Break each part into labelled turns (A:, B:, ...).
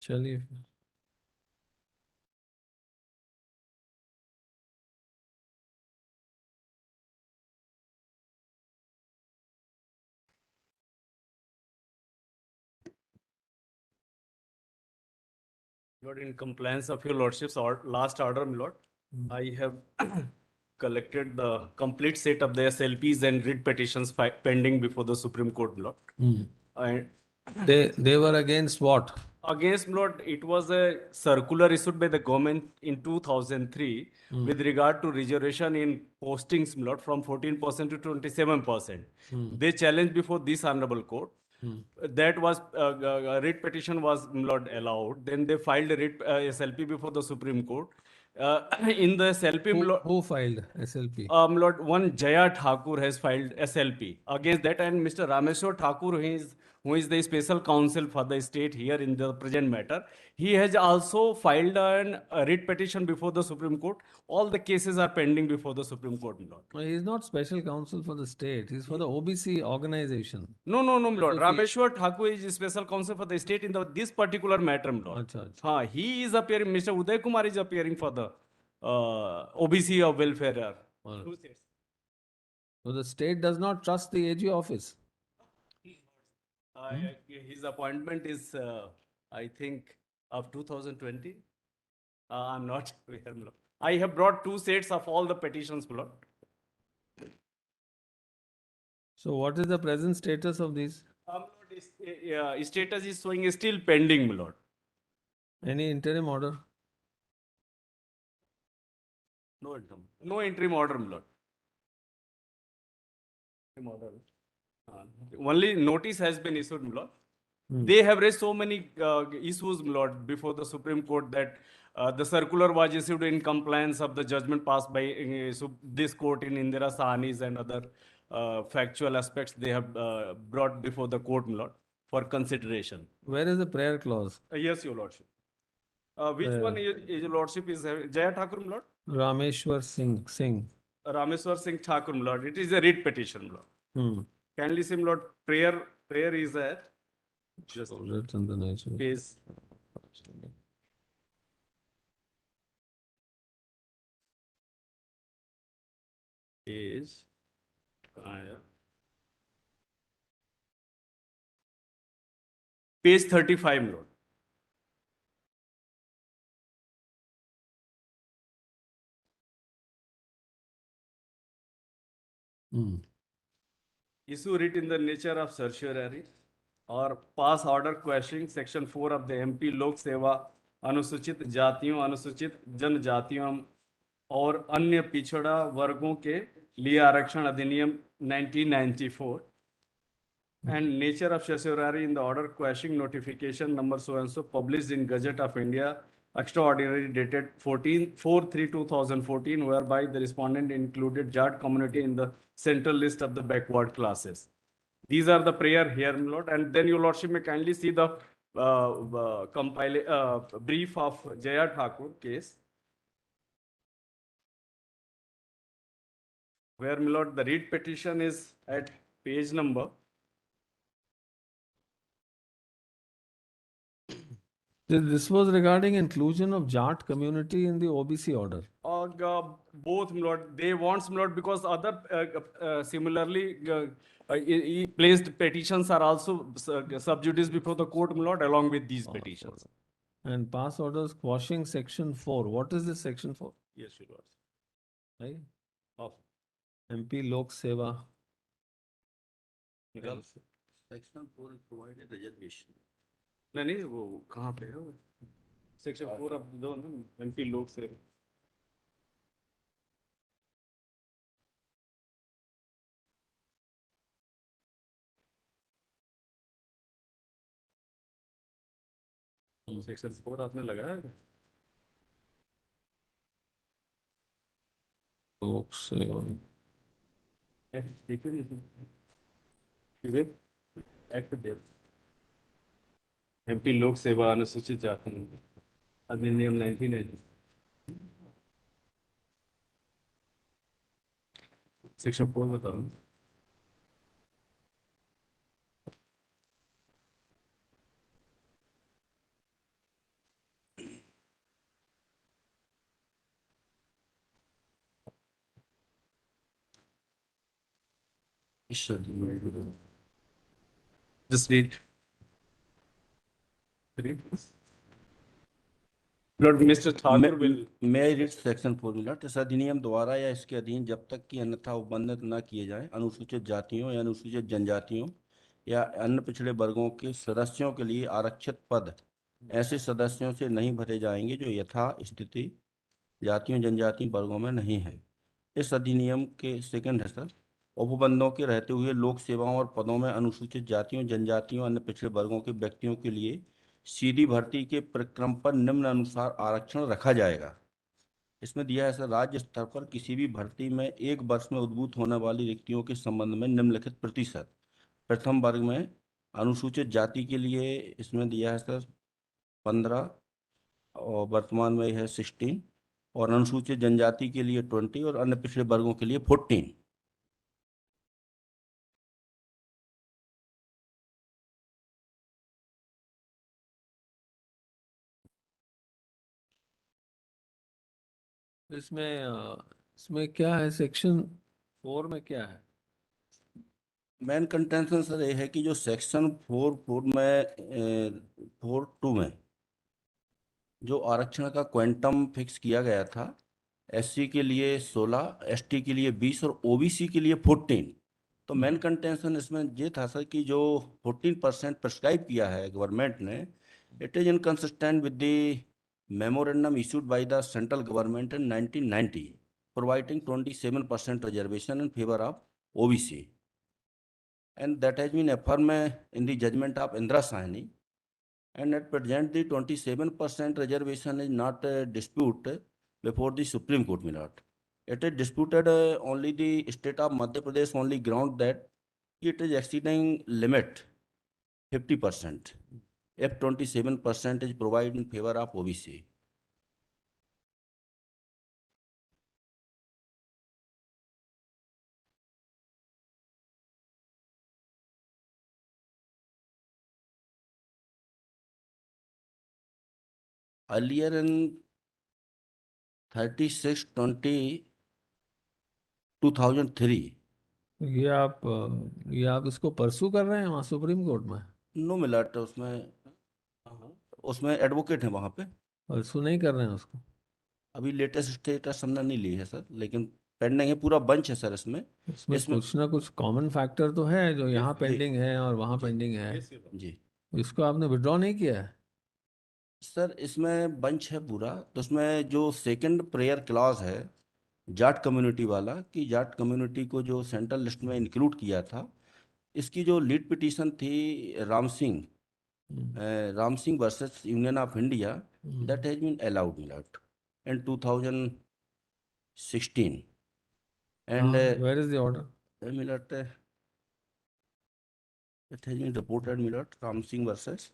A: चलिए।
B: Lord, in compliance of your lordship's last order, my lord, I have collected the complete set of the SLPs and writ petitions pending before the Supreme Court, my lord. And
A: They were against what?
B: against, my lord, it was a circular issued by the government in 2003 with regard to reservation in postings, my lord, from 14% to 27%. They challenged before this honorable court. That was writ petition was not allowed. Then they filed a writ SLP before the Supreme Court. In the SLP,
A: Who filed SLP?
B: Lord, one Jaya Thakur has filed SLP against that, and Mr. Rameshwar Thakur, who is the special counsel for the state here in the present matter, he has also filed a writ petition before the Supreme Court. All the cases are pending before the Supreme Court, my lord.
A: No, he is not special counsel for the state. He's for the OBC organization.
B: No, my lord. Rameshwar Thakur is special counsel for the state in this particular matter, my lord.
A: Acha, acha.
B: He is appearing, Mr. Uday Kumar is appearing for the OBC of welfare.
A: All
B: Two
A: right.
B: states.
A: So the state does not trust the AG office.
B: His appointment is, I think, of 2020. I'm not aware, my lord. I have brought two sets of all the petitions, my lord.
A: So what is the present status of these?
B: Status is showing still pending, my lord.
A: Any interim order?
B: No interim order, my lord. Only notice has been issued, my lord. They have raised so many issues, my lord, before the Supreme Court that the circular was issued in compliance of the judgment passed by this court in Indira Sahni's and other factual aspects they have brought before the court, my lord, for consideration.
A: Where is the prayer clause?
B: Yes, your lordship. Which one is your lordship is Jaya Thakur, my lord?
A: Rameshwar Singh.
B: Rameswar Singh Thakur, my lord. It is a writ petition, my lord. Kindly say, my lord, prayer is at just
A: Written the nature.
B: page. Is page 35, my lord. Issue writ in the nature of certiorari or pass order questioning section 4 of the MP Lok Seva अनुसूचित जातियों अनुसूचित जनजातियों और अन्य पिछड़ा वर्गों के लिए आरक्षण अधिनियम 1994 and nature of certiorari in the order questioning notification number so and so published in Gazette of India extraordinary dated 14/4/2014 whereby the respondent included Jat community in the central list of the backward classes. These are the prayer here, my lord, and then your lordship may kindly see the brief of Jaya Thakur case, where, my lord, the writ petition is at page number.
A: This was regarding inclusion of Jat community in the OBC order.
B: Both, my lord, they want, my lord, because other similarly placed petitions are also sub judice before the court, my lord, along with these petitions.
A: And pass orders quashing section 4. What is this section 4?
B: Yes, your lord.
A: Right?
B: Of
A: MP Lok Seva.
B: Section 4 provided reservation. नहीं वो कहाँ पे है? Section 4 of the MP Lok Seva. Section 4 आपने लगाया है?
A: Lok Seva.
B: Act they MP लोक सेवा अनुसूचित जाति अधिनियम 1980 सेक्शन 4 बताओ. Just read. Read. Lord, Mr. Thakur will.
C: May I read section 4 minute. इस अधिनियम द्वारा या इसके अधीन जब तक कि अन्यथा उपबंधित न किए जाएं अनुसूचित जातियों या अनुसूचित जनजातियों या अन्य पिछड़े वर्गों के सदस्यों के लिए आरक्षित पद ऐसे सदस्यों से नहीं भरे जाएंगे जो यथा स्थिति जातियों जनजाति वर्गों में नहीं है। इस अधिनियम के सेकंड है सर, उपबंधों के रहते हुए लोक सेवाओं और पदों में अनुसूचित जातियों जनजातियों अन्य पिछड़े वर्गों के व्यक्तियों के लिए सीधी भर्ती के प्रक्रम पर निम्न अनुसार आरक्षण रखा जाएगा। इसमें दिया है सर, राज्य स्तर पर किसी भी भर्ती में एक वर्ष में उद्भूत होने वाली रिक्तियों के संबंध में निम्नलिखित प्रतिशत। प्रथम वर्ग में अनुसूचित जाति के लिए इसमें दिया है सर 15 और वर्तमान में है 16, और अनुसूचित जनजाति के लिए 20 और अन्य पिछड़े वर्गों के लिए 14।
A: इसमें क्या है? सेक्शन 4 में क्या है?
C: मेन कंटेंशन सर ये है कि जो सेक्शन 4 में 4(2) में जो आरक्षण का क्वांटम फिक्स किया गया था, एससी के लिए 16, एसटी के लिए 20 और ओबीसी के लिए 14। तो मेन कंटेंशन इसमें ये था सर कि जो 14% प्रिस्क्राइब किया है गवर्नमेंट ने, it is inconsistent with the memorandum issued by the central government in 1990 providing 27% reservation in favour of OBC, and that has been affirmed in the judgment of Indra Sahni. And at present, the 27% reservation is not dispute before the Supreme Court, my lord. It is disputed only the state of Madhya Pradesh only ground that it is exceeding limit 50% if 27% is provided in favor of OBC. Earlier in 36/20/2003,
A: ये आप इसको परसू कर रहे हैं वहाँ supreme court में?
C: No millet उसमें advocate है वहाँ पे,
A: परसू नहीं कर रहे हैं उसको?
C: अभी लेटेस्ट स्टेटस हमने नहीं ली है सर, लेकिन पेंडिंग है, पूरा बंच है सर इसमें।
A: इसमें कुछ ना कुछ कॉमन फैक्टर तो है जो यहाँ
C: जी।
A: पेंडिंग है और वहाँ पेंडिंग है।
C: जी
A: इसको आपने विड्रॉ नहीं किया है?
C: सर, इसमें बंच है पूरा। तो उसमें जो सेकंड प्रेयर क्लॉज है जाट कम्युनिटी वाला, कि जाट कम्युनिटी को जो सेंट्रल लिस्ट में इंक्लूड किया था, इसकी जो लीड पिटीशन थी Ram Singh versus union of India, that has been allowed Milord in 2016 and
A: Where is the order?
C: Milord, it has been reported Milord Ram Singh versus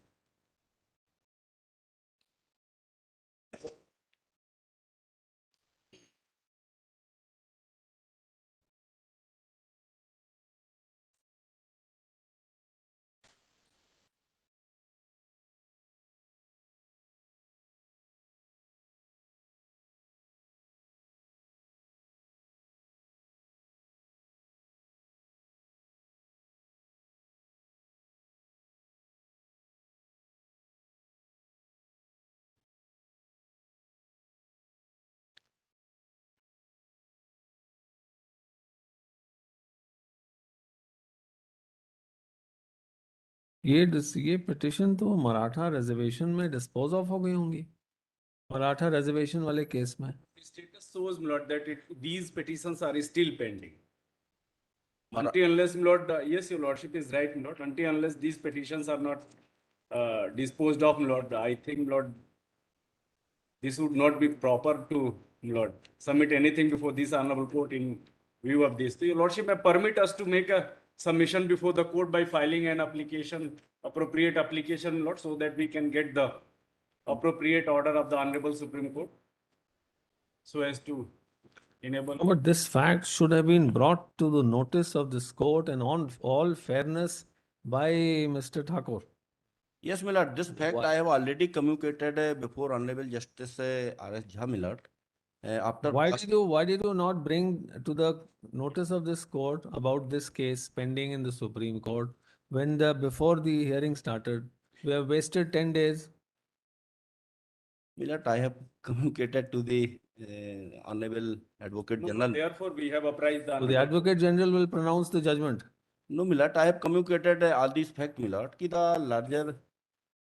A: ये पिटिशन तो मराठा रिजर्वेशन में dispose of हो गई होंगी, मराठा रिजर्वेशन वाले case में।
B: Status shows, my lord, that these petitions are still pending.
C: Mara-
B: Until unless, my lord, yes, your lordship is right, my lord. Until unless these petitions are not disposed of, my lord, I think, my lord, this would not be proper to, my lord, submit anything before this honorable court in view of this. So your lordship may permit us to make a submission before the court by filing an application, appropriate application, my lord, so that we can get the appropriate order of the honorable Supreme Court, so as to enable.
A: But this fact should have been brought to the notice of this court and on all fairness by Mr. Thakur.
C: Yes, Milord, this fact
A: Why?
C: I have already communicated before Honorable Justice R.S. Jha, Milord, after
A: Why
C: past-
A: did you not bring to the notice of this court about this case pending in the Supreme Court when before the hearing started? We have wasted 10 days.
C: Milord, I have communicated to the Honorable Advocate
B: No,
C: General.
B: therefore, we have apprised the
A: So the
B: Honorable
A: Advocate General will pronounce the judgment.
C: No, Milord, I have communicated all these facts, Milord, ki the larger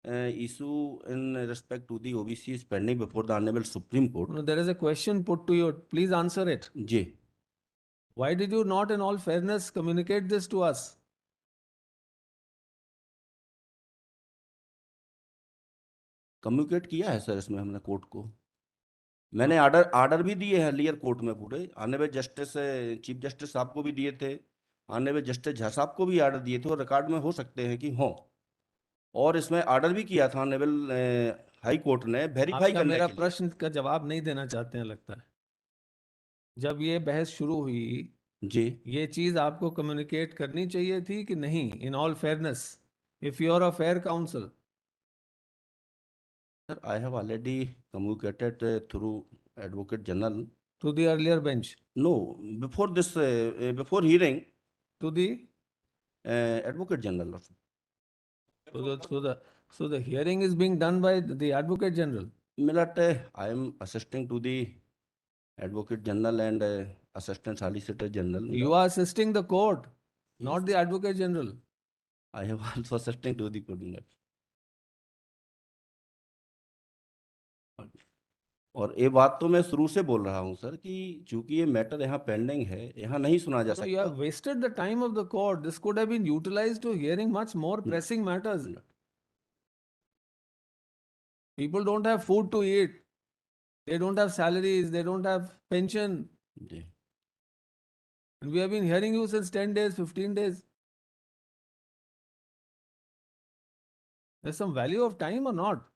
C: issue in respect to the OBC is pending before the Honorable Supreme Court.
A: No, there is a question put to you. Please answer it.
C: जी,
A: Why did you not, in all fairness, communicate this to us?
C: Communicate किया है sir इसमें हमने court को। मैंने order भी दिए हैं लियर कोर्ट में पूरे। ऑनरेबल जस्टिस चीफ जस्टिस साहब को भी दिए थे, ऑनरेबल जस्टिस झा साहब को भी आर्डर दिए थे और रिकॉर्ड में हो सकते हैं कि हो। और इसमें आर्डर भी किया था ऑनरेबल हाई कोर्ट ने वेरीफाई
A: आपका
C: करने
A: मेरा
C: के लिए।
A: प्रश्न का जवाब नहीं देना चाहते हैं लगता है। जब ये बहस शुरू हुई,
C: जी
A: ये चीज आपको कम्युनिकेट करनी चाहिए थी कि नहीं? In all fairness, if you are a fair counsel.
C: Sir, I have already communicated through advocate general
A: To the earlier bench,
C: no before this before hearing
A: to the
C: advocate general.
A: so the hearing is being done by the Advocate General.
C: Milord, I am assisting to the Advocate General and Assistant Solicitor General.
A: You are assisting the court, not the Advocate General.
C: I have also assisting to the coordinator. और ये बात तो मैं शुरू से बोल रहा हूँ सर कि चूंकि ये मैटर यहाँ पेंडिंग है, यहाँ नहीं सुना जा
A: So you
C: सकता।
A: have wasted the time of the court. This could have been utilized to hearing much more pressing matters. People don't have food to eat. They don't have salaries. They don't have pension.
C: Ji
A: And we have been hearing you since 10 days, 15 days. There's some value of time or not?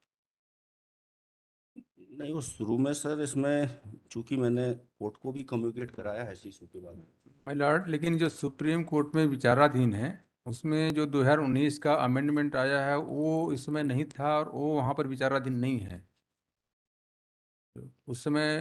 C: नहीं, वो शुरू में sir इसमें चूंकि मैंने court को भी communicate कराया है इस इशू के बाद।
D: माय लॉर्ड, लेकिन जो सुप्रीम कोर्ट में विचाराधीन है उसमें जो 2019 का अमेंडमेंट आया है वो इस समय नहीं था और वो वहाँ पर विचाराधीन नहीं है। उस समय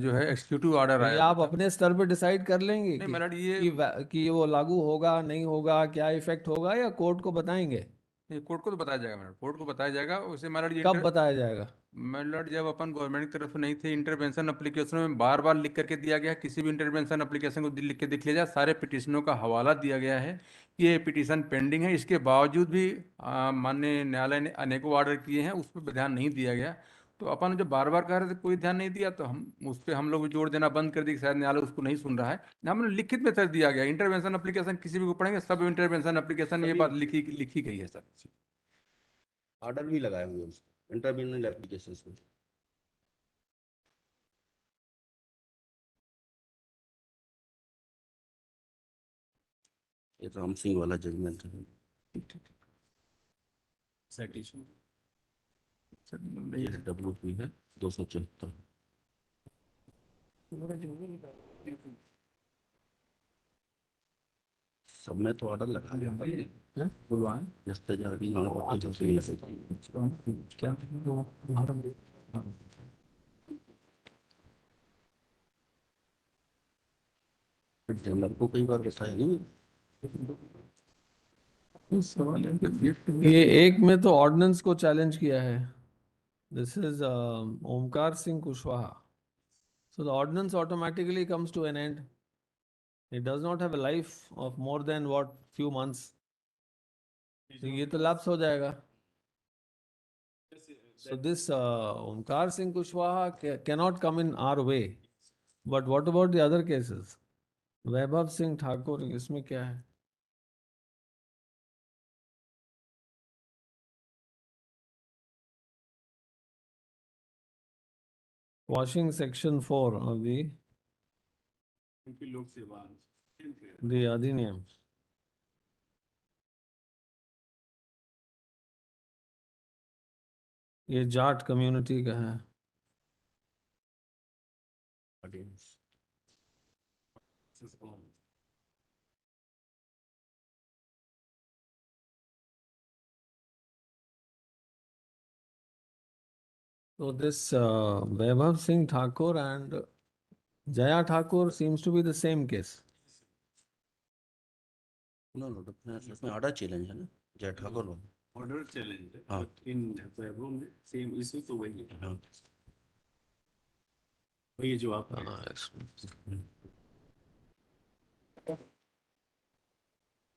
D: जो है एक्सिक्यूटिव ऑर्डर
A: ये
D: आया
A: आप
D: था।
A: अपने स्तर पे डिसाइड कर लेंगे
D: नहीं माय लॉर्ड, ये
A: कि वो लागू होगा नहीं होगा, क्या इफेक्ट होगा, या कोर्ट को बताएंगे?
D: कोर्ट को तो बताया जाएगा माय लॉर्ड, कोर्ट को बताया जाएगा। उसे माय लॉर्ड
A: कब बताया जाएगा?
D: माय लॉर्ड, जब अपन गवर्नमेंट की तरफ से नहीं थे, इंटरवेंशन एप्लीकेशन में बार बार लिख करके दिया गया, किसी भी इंटरवेंशन एप्लीकेशन को लिख के देख लिया जाए, सारे पिटिशनों का हवाला दिया गया है कि ये पिटिशन पेंडिंग है। इसके बावजूद भी माननीय न्यायालय ने अनेकों ऑर्डर किए हैं, उस पर ध्यान नहीं दिया गया। तो अपन जब बार बार कह रहे थे कोई ध्यान नहीं दिया, तो हम उस पर हम लोग जोर देना बंद कर दिए कि शायद न्यायालय उसको नहीं सुन रहा है। हमने लिखित में सर दिया गया, इंटरवेंशन एप्लीकेशन किसी भी को पढ़ेंगे, सब इंटरवेंशन एप्लीकेशन ये बात लिखी गई है सर।
C: ऑर्डर भी लगाए हुए हैं इंटरव्यूनल एप्लीकेशन में। ये राम सिंह वाला जजमेंट है।
D: सिटेशन
C: ये WP है 274। सब में तो ऑर्डर लगा दिया
D: बुलवान
C: जस्ते जारी
D: क्या
C: जनरल को कई बार बताया नहीं।
A: ये एक में तो ऑर्डिनेंस को चैलेंज किया है। This is Omkar Singh Kushwaha. So the ordinance automatically comes to an end. It does not have a life of more than what few months. तो ये तो lapse हो जाएगा। So this Omkar Singh Kushwaha cannot come in our way. But what about the other cases? वैभव सिंह ठाकुर, इसमें क्या है? Quashing section 4 of the
B: लोक सेवा
A: अधिनियम। ये जाट कम्युनिटी का है। So this Vaibhav Singh Thakur and Jaya Thakur seems to be the same case.
C: No no इसमें ऑर्डर चैलेंज है ना, जय ठाकुर वाला।
B: ऑर्डर चैलेंज है,
C: हाँ।
B: but in वैभव में सेम इशू तो वही है,
C: हाँ।
B: वही जो आप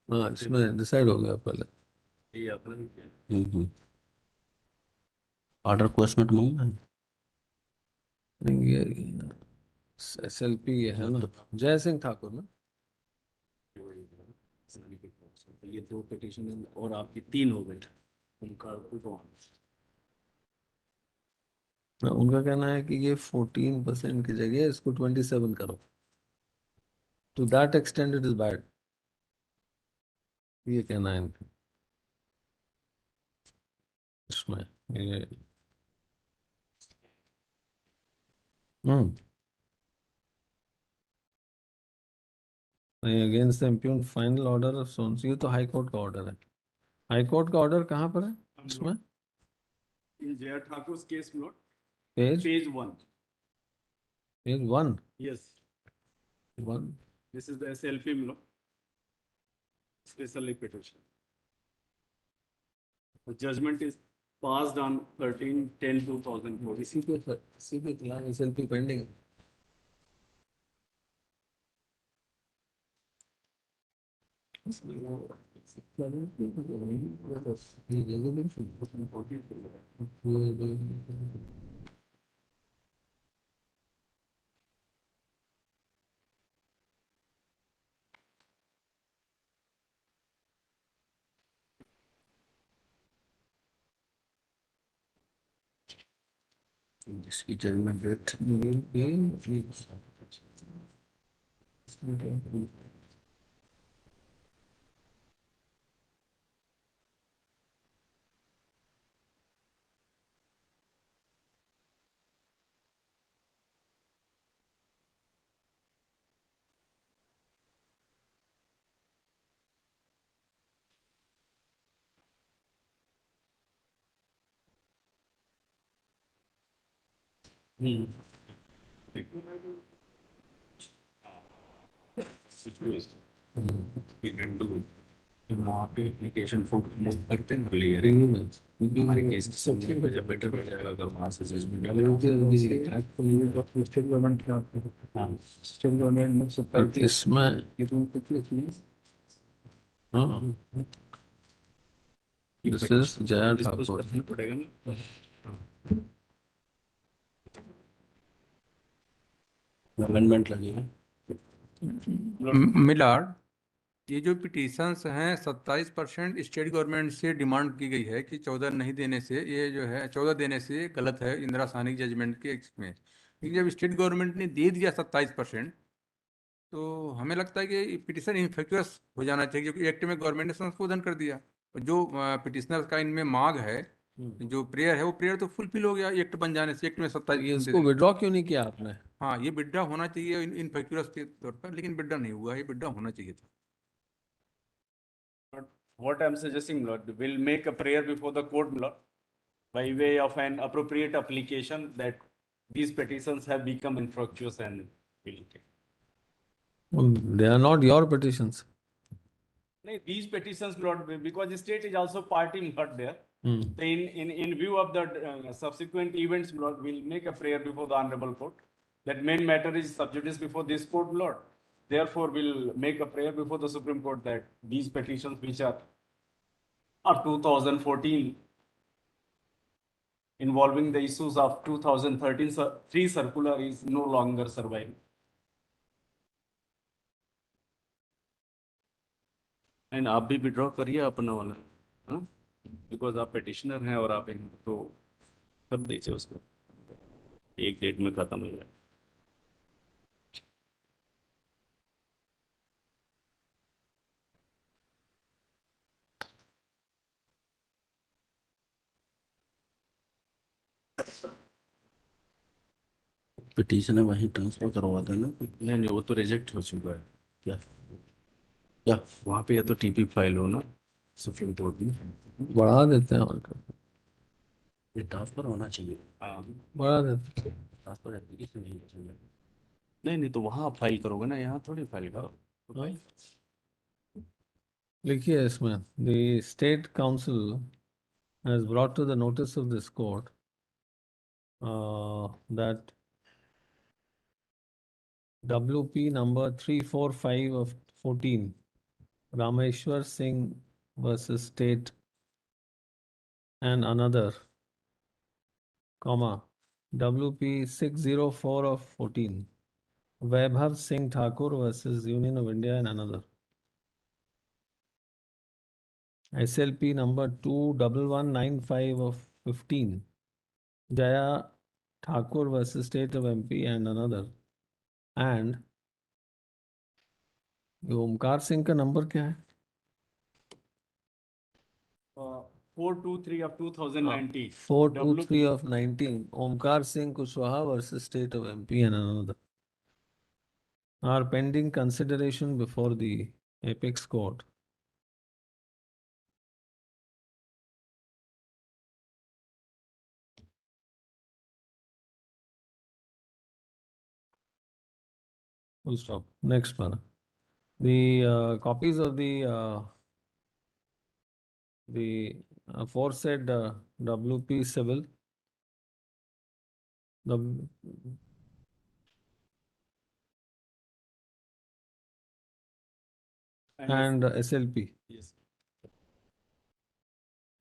A: हाँ, इसमें डिसाइड हो गया पहले।
B: ये अपना
C: ऑर्डर को एस्टिमेट मांगा है।
A: नहीं, ये SLP ये है ना, जय सिंह ठाकुर ना।
B: ये दो पिटीशन और आपकी 3 हो गए, उनका
A: उनका कहना है कि ये 14% की जगह इसको 27 करो। To that extend it is bad, ये कहना है इनका इसमें ये। Against the impugned final order of sons, ये तो हाई कोर्ट का ऑर्डर है। हाई कोर्ट का ऑर्डर कहाँ पर है इसमें?
B: In Jai Thakur case note
A: page
B: page 1,
A: page 1
B: yes,
A: 1
B: this is the SLP law, specially petition. The judgment is passed on 13/10/2004.
A: इसी पे खिलाफ SLP पेंडिंग है।
C: जिसकी जजमेंट डेट
B: वहाँ पे एप्लीकेशन फॉर मूव करते हैं क्लियर हमारे केस जब बेटर हो जाएगा अगर वहाँ से जजमेंट
A: स्टेट गवर्नमेंट क्या स्टेट गवर्नमेंट इसमें दिस इज जया ठाकुर।
B: पड़ेगा ना।
C: अमेंडमेंट लगेगा।
D: मिलाड, ये जो पिटीशंस हैं 27% स्टेट गवर्नमेंट से डिमांड की गई है कि 14 नहीं देने से, ये जो है 14 देने से गलत है इंदिरा साहनी जजमेंट के में। लेकिन जब स्टेट गवर्नमेंट ने दे दिया 27%, तो हमें लगता है कि पिटीशन इनफेक्चुअस हो जाना चाहिए, क्योंकि एक्ट में गवर्नमेंट ने संशोधन कर दिया। और जो पिटिशनर का इनमें मांग है, जो प्रेयर है, वो प्रेयर तो फुलफिल हो गया एक्ट बन जाने से। एक्ट में 27
A: इसको विड्रॉ क्यों नहीं किया आपने?
D: हाँ, ये विड्रॉ होना चाहिए इनफेक्चुअस के तौर पर, लेकिन विड्रॉ नहीं हुआ, ये विड्रॉ होना चाहिए था।
B: What I'm suggesting, Lord, we'll make a prayer before the court, Lord, by way of an appropriate application that these petitions have become infructuous and will take.
A: They are not your petitions.
B: No, these petitions, Lord, because the state is also party, Lord, there.
A: Hmm.
B: So in view of the subsequent events, Lord, we'll make a prayer before the honorable court. That main matter is sub judice before this court, Lord. Therefore, we'll make a prayer before the Supreme Court that these petitions, which are of 2014, involving the issues of 2013 3 circular, is no longer surviving. And आप भी withdraw करिए अपना वाला, हाँ, because आप petitioner हैं और आप तो कर दीजिए उसको, एक डेट में खत्म हो जाए।
C: पिटीशन है वहीं ट्रांसफर करवा देना।
B: नहीं, वो तो रिजेक्ट हो चुका है।
C: क्या क्या
B: वहाँ पे या तो टीपी फाइल हो ना सुप्रीम कोर्ट में,
A: बढ़ा देते हैं और क्या।
C: ये ट्रांसफर होना चाहिए,
B: हाँ
A: बढ़ा देते।
C: ट्रांसफर एप्लीकेशन नहीं चाहिए।
B: नहीं नहीं, तो वहाँ आप फाइल करोगे ना, यहाँ थोड़ी फाइल करो।
A: हाँ? लिखिए इसमें, the state council has brought to the notice of this court that WP number 345 of 14, Rameshwar Singh versus State and another, comma, WP 604 of 14, Vaibhav Singh Thakur versus Union of India and another. SLP number 21195 of 15, Jaya Thakur versus State of MP and another. And ये ओमकार सिंह का number क्या है?
B: 423 of 2019.
A: 423 of 19, Omkar Singh Kushwaha versus State of MP and another are pending consideration before the apex court. Full stop. Next one. The copies of the aforesaid WP civil, the and SLP
B: Yes.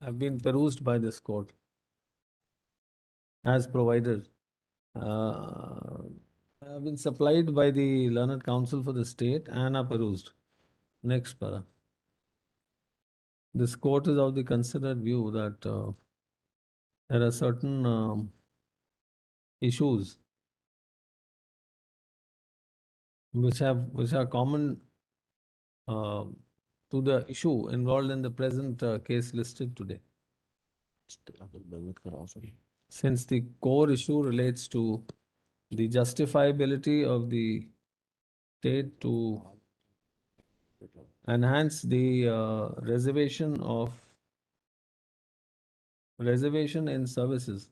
A: have been perused by this court as provided. Have been supplied by the learned counsel for the state and are perused. Next para. This court is of the considered view that there are certain issues which are common to the issue involved in the present case listed today. Since the core issue relates to the justifiability of the state to enhance the reservation in services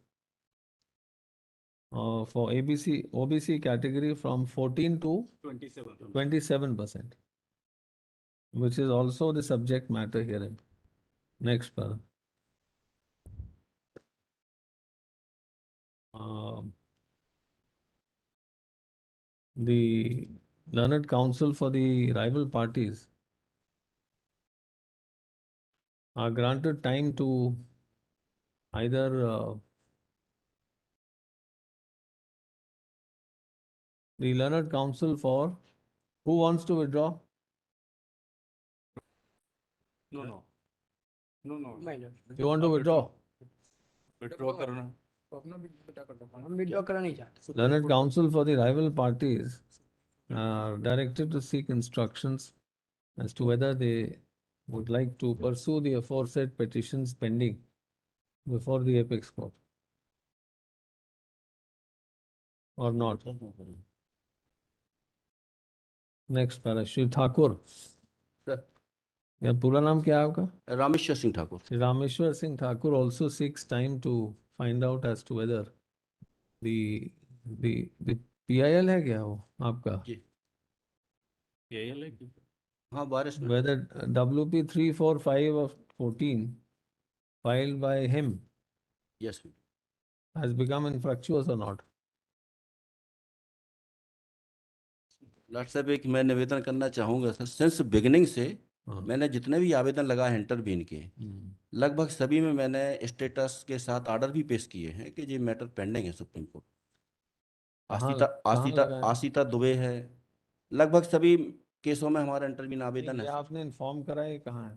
A: for OBC category from 14 to
B: 27.
A: 27%, which is also the subject matter herein. Next para. The learned counsel for the rival parties are granted time to either the learned counsel for who wants to withdraw?
B: No, no. No, no.
A: You want to withdraw?
B: Withdraw करना.
E: हम video करना नहीं चाहते.
A: Learned counsel for the rival parties are directed to seek instructions as to whether they would like to pursue the aforesaid petitions pending before the apex court or not. Next para, Shri Thakur.
C: Sir.
A: या पूरा नाम क्या है आपका?
C: Rameshwar Singh Thakur.
A: Shri Rameshwar Singh Thakur also seeks time to find out as to whether the PIL है क्या वो आपका?
C: जी
B: ये लेकिन
C: हाँ बारिश में
A: Whether WP 345 of 14 filed by him
C: yes
A: has become infructuous or not?
C: Doctor साहब एक मैं निवेदन करना चाहूँगा सर, सिंस बिगिनिंग से
A: हाँ।
C: मैंने जितने भी आवेदन लगा है इंटरवीन के लगभग सभी में मैंने स्टेटस के साथ ऑर्डर भी पेश किए हैं कि ये मैटर पेंडिंग है सुप्रीम कोर्ट। आसिता आसिता
A: लगाए?
C: आसिता दुबे है, लगभग सभी केसों में हमारा इंटरवीन आवेदन
A: ये
C: है
A: आपने इन्फॉर्म करा है कहाँ है?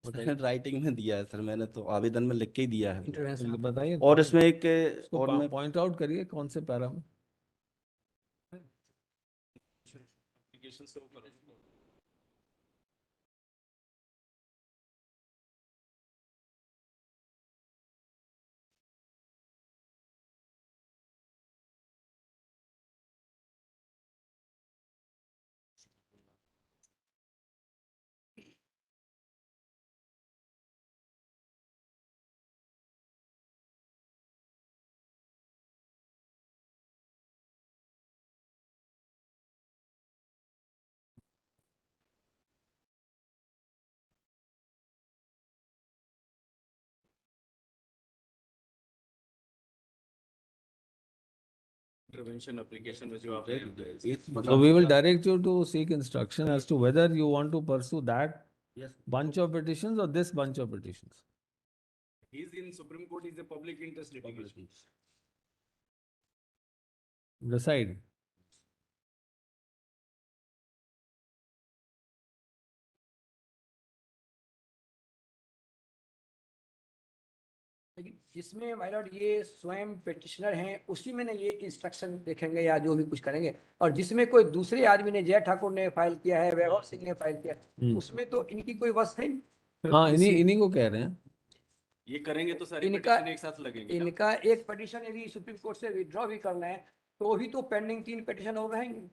C: सर। राइटिंग में दिया है सर, मैंने तो आवेदन में लिख के ही दिया है।
E: इंटरवेंशन
A: बताइए
C: और इसमें एक और मैं
A: पॉइंट आउट करिए कौन से पैरा में?
B: application से ऊपर इंटरवेंशन एप्लीकेशन में जो आप
A: So we will direct you to seek instruction as to whether you want to pursue that
C: Yes.
A: bunch of petitions or this bunch of petitions.
B: he's in Supreme Court is a public interest litigation.
A: Decide.
E: लेकिन जिसमें my Lord ये स्वयं petitioner हैं उसी में ना ये instruction देखेंगे या जो भी कुछ करेंगे, और जिसमें कोई दूसरे आदमी ने, जय ठाकुर ने फाइल किया है, वैभव सिंह ने फाइल किया है, उसमें तो इनकी कोई वश है नहीं।
A: हाँ, इन्हीं को कह रहे हैं।
B: ये करेंगे तो सारे
E: इनका
B: petition एक साथ लगेंगे।
E: इनका एक पिटिशन यदि सुप्रीम कोर्ट से विड्रॉ भी करना है तो भी तो पेंडिंग 3 पिटिशन और रहेंगे।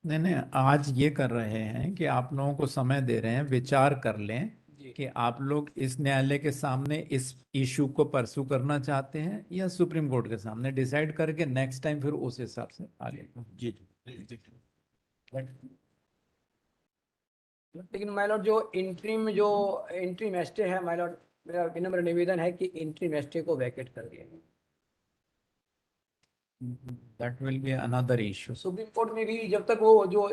F: नहीं नहीं, आज ये कर रहे हैं कि आप लोगों को समय दे रहे हैं, विचार कर लें
E: जी।
F: कि आप लोग इस न्यायालय के सामने इस इशू को परसू करना चाहते हैं या सुप्रीम कोर्ट के सामने, डिसाइड करके नेक्स्ट टाइम फिर उस हिसाब से आगे।
C: जी
E: लेकिन माय लॉर्ड जो इंटरिम स्टे है, माय लॉर्ड मेरा विनम्र निवेदन है कि इंटरिम स्टे को वैकेट कर दिया।
F: That will be another issue.
E: Supreme court में भी जब तक वो जो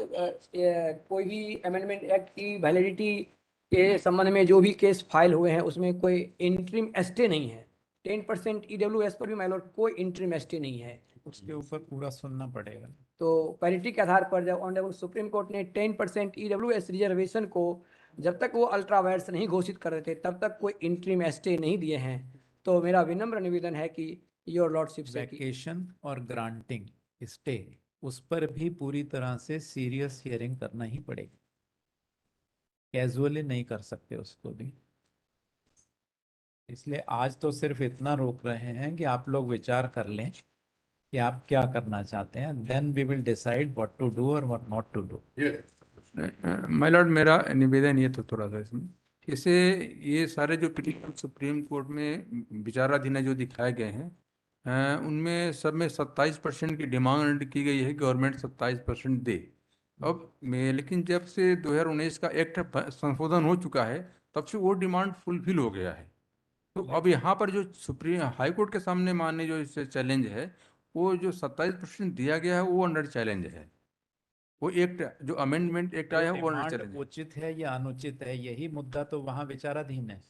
E: कोई भी अमेंडमेंट एक्ट की वैलिडिटी के संबंध में जो भी केस फाइल हुए हैं उसमें कोई इंटरिम स्टे नहीं है। 10% EWS पर भी माय लॉर्ड कोई इंटरिम स्टे नहीं है।
F: उसके ऊपर पूरा सुनना पड़ेगा।
E: तो पैरिटी के आधार पर जब ऑनरेबल सुप्रीम कोर्ट ने 10% EWS रिजर्वेशन को जब तक वो अल्ट्रा वायर्स नहीं घोषित कर रहे थे तब तक कोई इंटरिम स्टे नहीं दिए हैं। तो मेरा विनम्र निवेदन है कि योर लॉर्डशिप से
F: वैकेशन और ग्रांटिंग स्टे, उस पर भी पूरी तरह से सीरियस हियरिंग करना ही पड़ेगी, कैजुअली नहीं कर सकते उसको भी। इसलिए आज तो सिर्फ इतना रोक रहे हैं कि आप लोग विचार कर लें कि आप क्या करना चाहते हैं, then we will decide what to do और what not to do.
D: My lord, मेरा निवेदन ये तो थोड़ा सा इसमें, जैसे ये सारे जो पिटीशन सुप्रीम कोर्ट में विचाराधीन है जो दिखाए गए हैं, उनमें सब में 27% की डिमांड की गई है, गवर्नमेंट 27% दे। अब मैं लेकिन जब से 2019 का एक्ट संशोधन हो चुका है तब से वो डिमांड फुलफिल हो गया है। तो अब यहाँ पर जो सुप्रीम हाई कोर्ट के सामने मानने जो चैलेंज है, वो जो 27% दिया गया है वो अंडर चैलेंज है। वो एक्ट जो अमेंडमेंट एक्ट आया है वो अंडर
F: डिमांड
D: चैलेंज है।
F: उचित है या अनुचित है, यही मुद्दा तो वहाँ विचाराधीन है।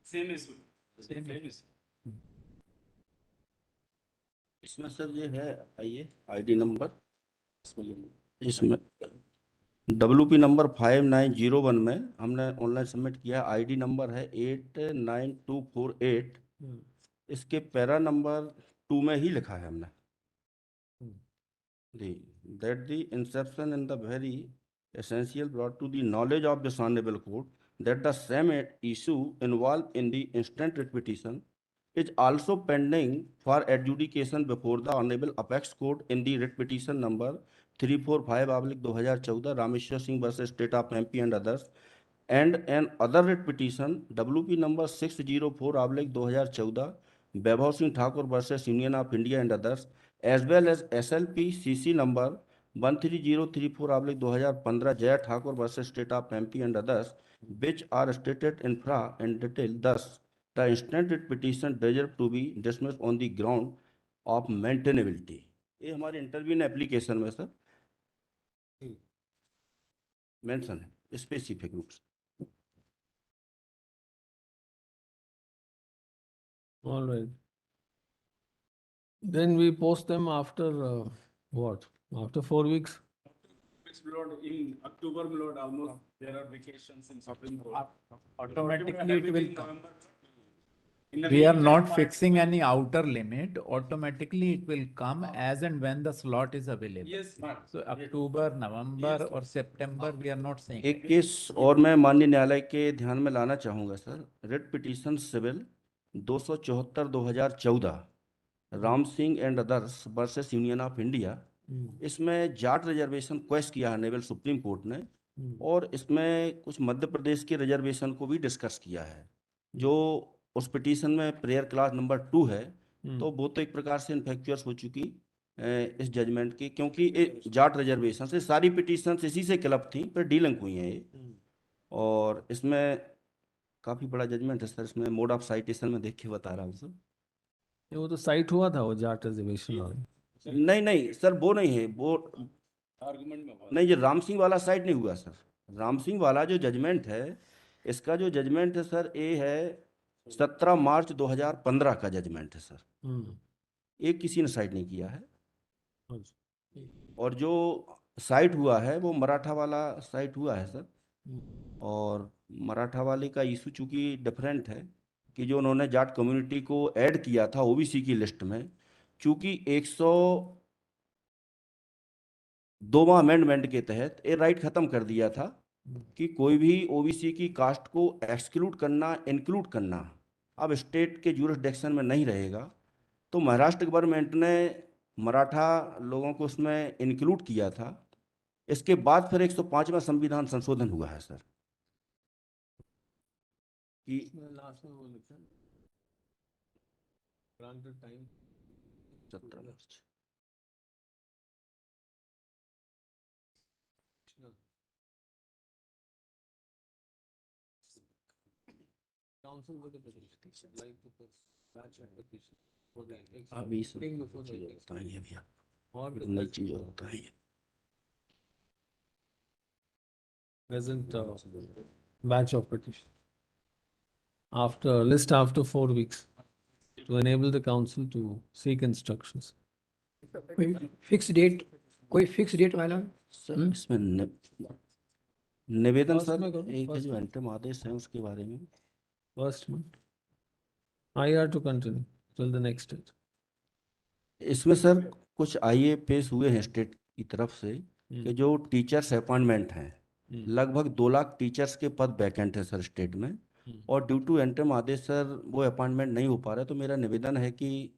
B: Same issue.
C: इसमें सर ये है, आइए आईडी नंबर, इसमें WP नंबर 5901 में हमने ऑनलाइन सबमिट किया। आईडी नंबर है 89248। इसके पैरा नंबर 2 में ही लिखा है हमने दी that the inception in the very essential brought to the knowledge of this honorable court that the same issue involved in the instant writ petition is also pending for adjudication before the honorable apex court in the writ petition number 345/2014 Rameshwar Singh versus State of MP and others, and an other writ petition WP number 604/2014 Vaibhav Singh Thakur versus Union of India and others, as well as SLP CC number 13034/2015 Jaya Thakur versus State of MP and others, which are stated infra and detail. Thus, the instant writ petition deserve to be dismissed on the ground of maintainability. ये हमारे interview application में sir mention है specific रूप से।
A: All right. Then we post them after what? After 4 weeks?
B: Which Lord, in October, Lord, almost there are vacations in Supreme Court.
F: Automatically it will come.
B: November. In the
F: We are
B: meantime,
F: not fixing any outer limit. Automatically it will come as and when the slot is available.
B: Yes, but
F: So October, November or September, we are not saying.
C: एक case और मैं माननीय न्यायालय के ध्यान में लाना चाहूंगा sir. Writ petition civil 274/2014 Ram Singh and others versus union of India. इसमें जाट रिजर्वेशन क्वेश्चन किया है नेवल सुप्रीम कोर्ट ने, और इसमें कुछ मध्य प्रदेश के रिजर्वेशन को भी डिस्कस किया है। जो उस पिटीशन में प्रेयर क्लास नंबर 2 है, तो वो तो एक प्रकार से इन्फेक्चुअस हो चुकी इस जजमेंट की, क्योंकि जाट रिजर्वेशन से सारी पिटीशन इसी से क्लब थी, पर डीलिंक हुई हैं ये। और इसमें काफ़ी बड़ा जजमेंट है सर। इसमें मोड ऑफ साइटेशन में देख के बता रहा हूँ सर।
A: वो तो साइट हुआ था वो जाट रिजर्वेशन वाला।
C: नहीं नहीं सर, वो नहीं है वो।
B: आर्गुमेंट में हुआ।
C: नहीं, ये राम सिंह वाला साइड नहीं हुआ सर। राम सिंह वाला जो जजमेंट है, इसका जो जजमेंट है सर, ये है 17 मार्च 2015 का जजमेंट है सर। ये किसी ने साइड नहीं किया है। और जो साइट हुआ है वो मराठा वाला साइट हुआ है सर। और मराठा वाले का इशू चूंकि डिफरेंट है कि जो उन्होंने जाट कम्युनिटी को ऐड किया था ओबीसी की लिस्ट में, चूंकि 102वां अमेंडमेंट के तहत ये राइट खत्म कर दिया था कि कोई भी ओबीसी की कास्ट को एक्सक्लूड करना, इंक्लूड करना अब स्टेट के जुरिसडिक्शन में नहीं रहेगा। तो महाराष्ट्र गवर्नमेंट ने मराठा लोगों को उसमें इंक्लूड किया था। इसके बाद फिर 105वां संविधान संशोधन हुआ है सर कि
A: लास्ट में वो लिखा है granted time
C: 17 March.
A: council with the petition like to batch and petition for the
C: अभी सब
A: being before the
C: चीज़ें
A: election.
C: बताएंगे भैया,
A: or the
C: नई चीज़ें बताएंगे।
A: present batch of petition after list after 4 weeks to enable the council to seek instructions.
E: कोई fix date वाला
C: सर इसमें निवेदन
A: First
C: सर
A: में करो,
C: एक है
A: first
C: जो
A: में।
C: अंतिम आदेश है उसके बारे में।
A: First one. IR to continue till the next stage.
C: इसमें सर कुछ आईए पेश हुए हैं स्टेट की तरफ से कि जो टीचर्स अपॉइंटमेंट हैं, लगभग 2 लाख टीचर्स के पद वैकेंट है सर स्टेट में। और ड्यू टू एंटरम आदेश सर वो अपॉइंटमेंट नहीं हो पा रहा है। तो मेरा निवेदन है कि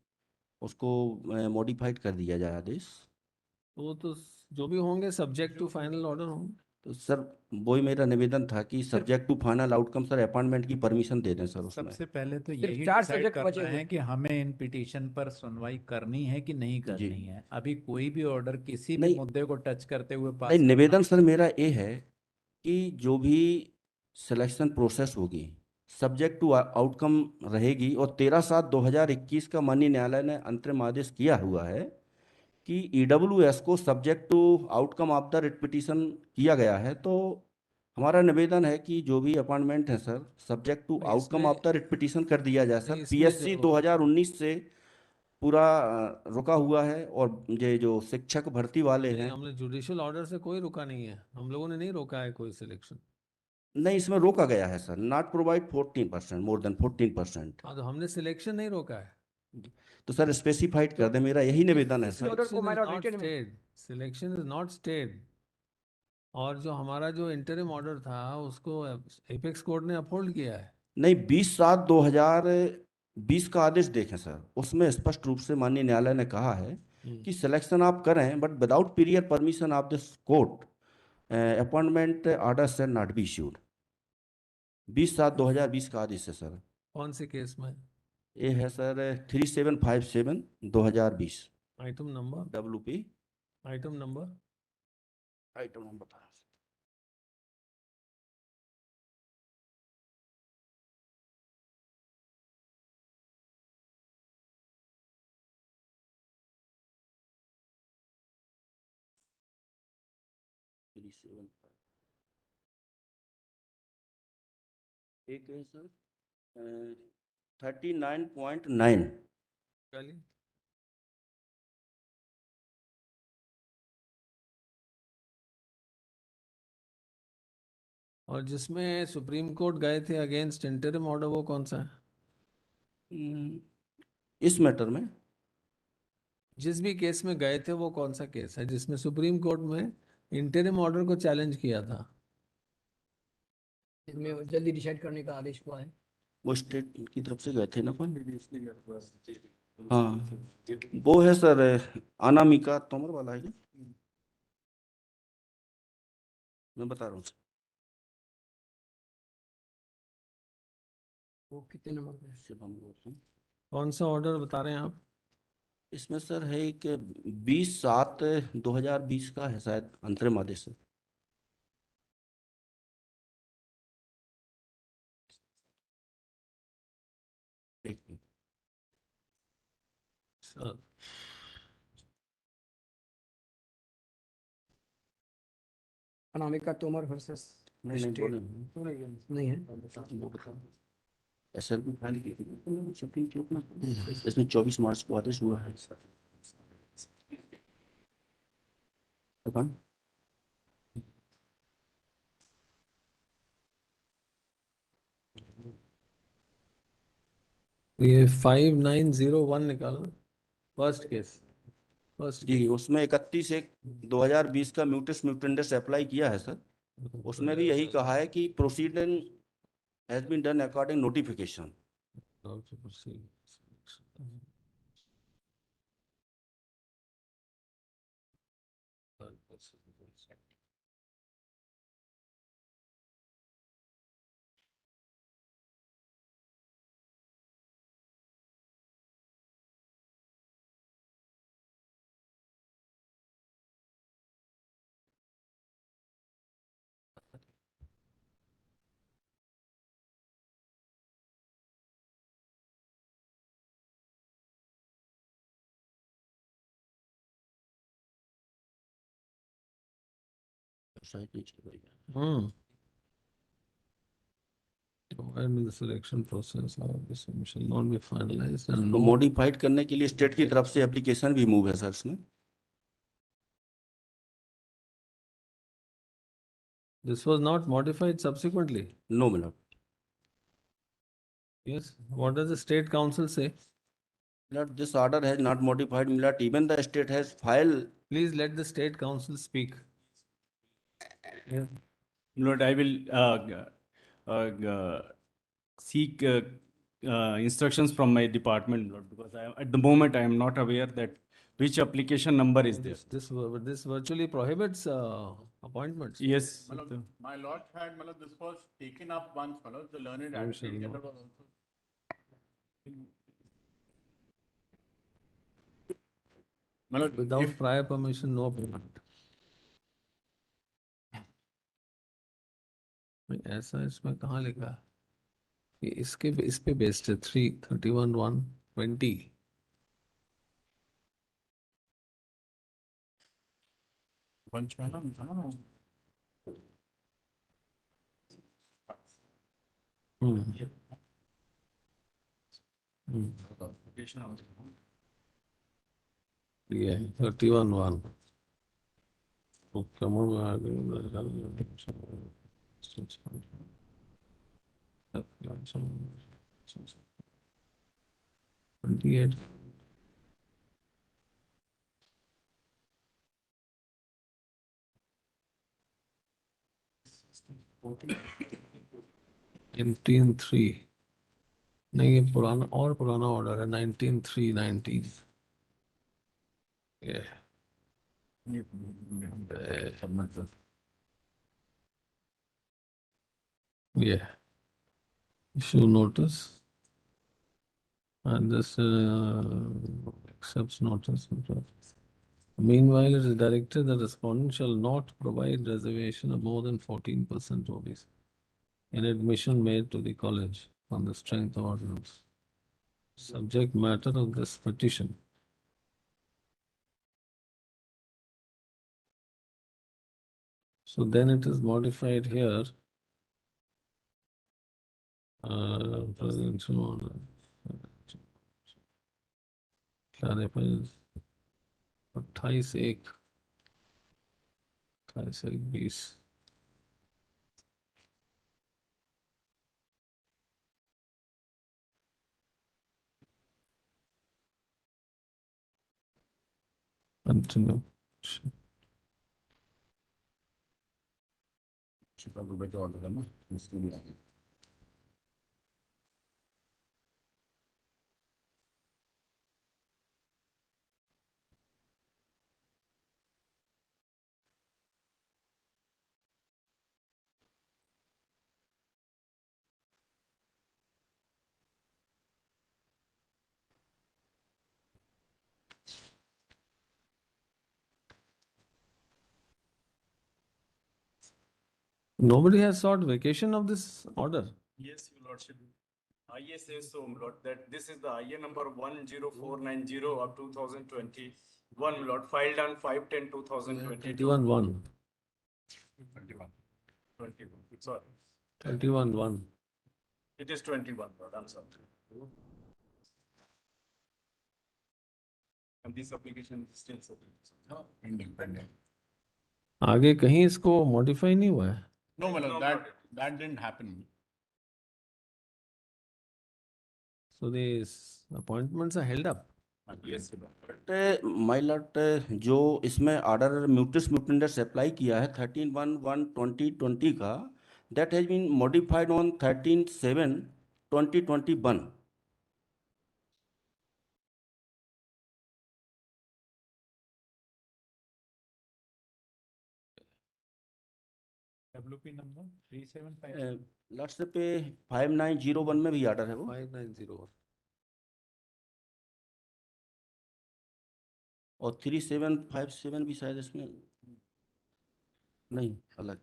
C: उसको मॉडिफाइड कर दिया जाए आदेश।
A: वो तो जो भी होंगे सब्जेक्ट टू फाइनल ऑर्डर होंगे।
C: तो सर वही मेरा निवेदन था कि subject to final outcome sir appointment की परमिशन दे दें सर उसमें।
F: सबसे पहले तो
E: सिर्फ
F: यही
E: 4
F: डिसाइड
E: सब्जेक्ट बचे
F: करना
E: हुए
F: है कि हमें इन पिटीशन पर सुनवाई करनी है कि नहीं करनी है। अभी कोई भी ऑर्डर किसी भी
C: नहीं,
F: मुद्दे को टच करते हुए पास
C: नहीं,
F: करना
C: निवेदन सर मेरा ये है कि जो भी सिलेक्शन प्रोसेस होगी सब्जेक्ट टू आउटकम रहेगी। और 13/7/2021 का माननीय न्यायालय ने अंतरिम आदेश किया हुआ है कि ईडब्ल्यूएस को subject to outcome of the writ petition किया गया है। तो हमारा निवेदन है कि जो भी अपॉइंटमेंट है सर सब्जेक्ट टू
A: नहीं,
C: आउटकम
A: इसमें-
C: ऑफ द रिट पिटीशन कर दिया जाए सर।
A: नहीं, इसमें
C: पीएससी
A: जो-
C: 2019 से पूरा रुका हुआ है। और ये जो शिक्षक भर्ती वाले
A: नहीं,
C: हैं,
A: हमने जुडिशियल ऑर्डर से कोई रुका नहीं है, हम लोगों ने नहीं रोका है कोई सिलेक्शन।
C: नहीं इसमें रोका गया है sir, not provide 14%, more than 14%।
A: हाँ, तो हमने सिलेक्शन नहीं रोका है।
C: तो सर स्पेसिफाइड कर दे, मेरा यही निवेदन है
E: इस
C: सर।
E: ऑर्डर को माय लॉर्ड रिटेन में
A: सिलेक्शन इज नॉट स्टेड। और जो हमारा जो इंटरिम ऑर्डर था उसको एपेक्स कोर्ट ने अपहोल्ड किया है।
C: नहीं, 20/7/2020 का आदेश देखें सर, उसमें स्पष्ट रूप से माननीय न्यायालय ने कहा है कि सिलेक्शन आप करें but without prior permission of this court appointment order shall not be issued. 20/7/2020 का आदेश है सर।
A: कौन से केस में?
C: ये है sir 3757/2020
A: item number,
C: WP।
A: Item number
C: item number बता रहा हूं। 37 एक है सर 39.9।
A: चलिए। और जिसमें सुप्रीम कोर्ट गए थे अगेंस्ट इंटरिम ऑर्डर, वो कौन सा है?
C: इस मैटर में
A: जिस भी केस में गए थे वो कौन सा केस है जिसमें सुप्रीम कोर्ट में इंटरिम ऑर्डर को चैलेंज किया था?
E: इसमें जल्दी डिसाइड करने का आदेश हुआ है।
C: वो स्टेट की तरफ से गए थे ना अपन। हाँ, वो है सर अनामिका तोमर वाला है क्या? मैं बता रहा हूँ सर।
E: वो कितने नंबर पे है?
C: सिर्फ हम बोलते हैं।
A: कौन सा ऑर्डर बता रहे हैं आप?
C: इसमें सर है एक 20/7/2020 का है शायद अंतरिम आदेश है। एक minute.
A: Sir,
E: Anamika Tomar versus
C: नहीं
E: स्टेट
C: बोले
E: नहीं है।
C: SLP फाइल की सुप्रीम कोर्ट में इसमें 24 मार्च को आदेश हुआ है। कौन?
A: ये 5901 निकालो, फर्स्ट केस, फर्स्ट
C: जी उसमें 31/1/2020 का म्यूटस म्यूटेंडस अप्लाई किया है सर। उसमें भी यही कहा है कि proceeding has been done according notification.
A: Hmm. When the selection process of this shall not be finalized and
C: तो
A: no,
C: मॉडिफाइड करने के लिए स्टेट की तरफ से एप्लीकेशन भी मूव है सर इसमें।
A: this was not modified subsequently.
C: No milord
A: Yes, what does the state council say?
C: Milord this order has not modified milord even the state has file.
A: Please let the state council speak.
B: Lord, I will seek instructions from my department, Lord, because at the moment I am not aware that which application number is there.
A: This virtually prohibits appointments.
B: Yes.
G: Malad, my lord had, Malad, this was taken up once, Malad, the learned
A: You shall
G: advocate
A: know.
G: general was also. Malad,
A: Without
G: if,
A: prior permission, no appointment. नहीं, ऐसा इसमें कहाँ लिखा है? ये इस पे based है 331/120.
G: bunch में ना, हाँ,
A: Hmm. Hmm.
G: application also.
A: Yeah, 31/1. Oh, come on, 28. Nineteen three. नहीं ये पुराना और पुराना ऑर्डर है 19/3/19. Yeah. Yeah. Issue notice. And this accepts notice. Meanwhile, it is directed that the respondent shall not provide reservation of more than 14% OBC in admission made to the college on the strength of ordinance. Subject matter of this petition. So then it is modified here. Presidential order. Clarifies 28/1, 28/1/20. Continue.
G: Chicago better order, ना, इसके लिए आगे।
A: Nobody has sought vacation of this order.
B: Yes, Your Lordship. IA says so, Lord, that this is the IA number 10490 of 2021, Lord, filed on 5/10/2020.
A: 21/1.
G: 21. 21. Sorry.
A: 21-1.
G: It is 21, Lord. I'm sorry. And this application is still submitted. Pending.
A: आगे कहीं इसको modify नहीं हुआ है.
G: No, my lord, that didn't happen.
A: So these appointments are held up.
G: Yes, Lord.
C: But my Lord, जो इसमें order म्यूटिस म्यूटेंडस apply किया है 13/1/2020 का, that has been modified on 13/7/2021.
F: WP number 375.
C: Last पे 5901 में भी ऑर्डर है वो.
A: 5901.
C: और 3757 भी शायद इसमें नहीं, अलग.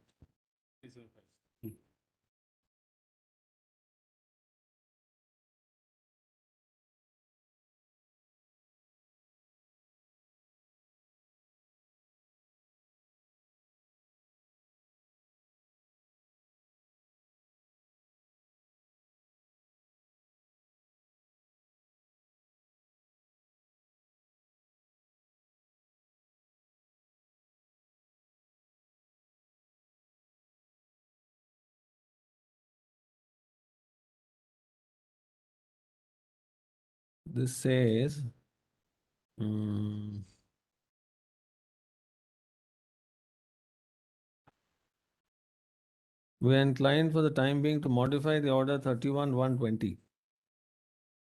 A: This says, mm, we are inclined for the time being to modify the order 31/1/20,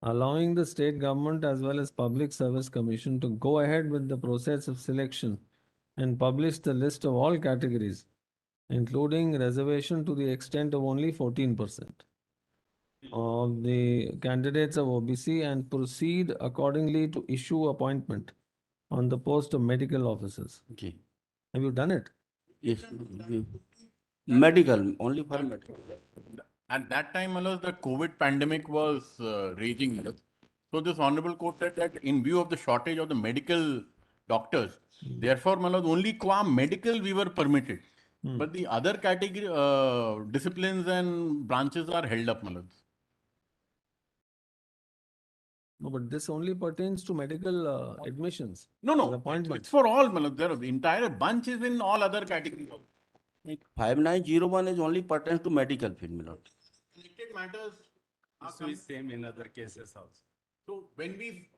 A: allowing the state government as well as Public Service Commission to go ahead with the process of selection and publish the list of all categories, including reservation to the extent of only 14% of the candidates of OBC, and proceed accordingly to issue appointment on the post of medical officers.
C: Ji.
A: Have you done it?
C: Yes. Medical, only for medical.
G: At that time, my lord, the COVID pandemic was raging. My lord. So this honorable court said that in view of the shortage of the medical doctors, therefore, my lord, only qua medical we were permitted. But the other category, disciplines and branches are held up, my lord.
A: No, but this only pertains to medical admissions.
G: No,
A: as
G: no,
A: appointments.
G: it's for all, my lord. There, the entire bunch is in all other categories.
C: 5901 is only pertains to medical field, my lord.
G: Connected matters are
B: So is same in other cases also.
G: So when we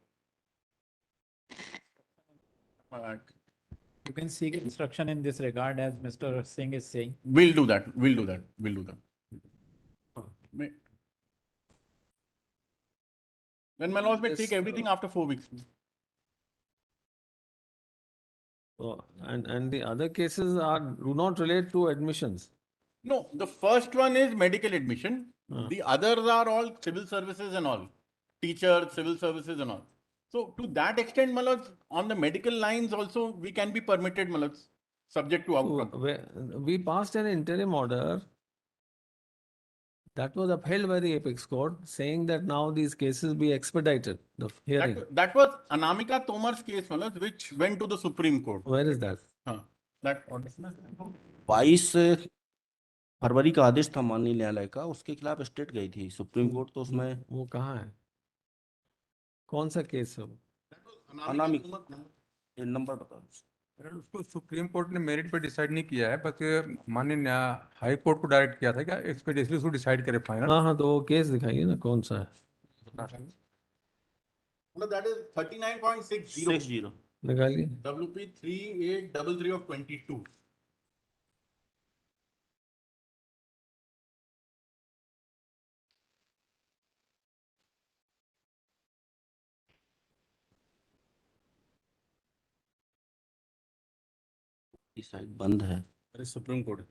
F: You can seek instruction in this regard, as Mr. Singh is saying.
G: we'll do that. We'll do that. We'll do that. May- Then my laws may
A: Yes,
G: take everything after 4 weeks.
A: So, and the other cases do not relate to admissions.
G: No, the first one is medical admission.
A: Ah.
G: The others are all civil services and all. Teachers, civil services and all. So to that extent, my lords, on the medical lines also, we can be permitted, my lords, subject to
A: So,
G: outcome.
A: we passed an interim order that was upheld by the apex court, saying that now these cases be expedited, the hearing.
G: That was Anamika Tomar's case, my lords, which went to the Supreme Court.
A: Where is that?
G: That
C: 22 फरवरी का आदेश था माननीय न्यायालय का, उसके खिलाफ state गई थी supreme court, तो उसमें
A: वो कहाँ है? कौन सा केस है वो?
C: अनामिक ये नंबर बताओ.
D: उसको सुप्रीम कोर्ट ने मेरिट पे डिसाइड नहीं किया है, बस माननीय हाई कोर्ट को डायरेक्ट किया था कि एक्सपेडिशनली उसको डिसाइड करे फाइनल.
A: हाँ हाँ, तो वो केस दिखाइए ना, कौन सा है?
G: that is 39.60.
C: 60.
A: निकालिए.
G: WP 3833 of 22.
C: ये साइड बंद है.
B: अरे सुप्रीम कोर्ट.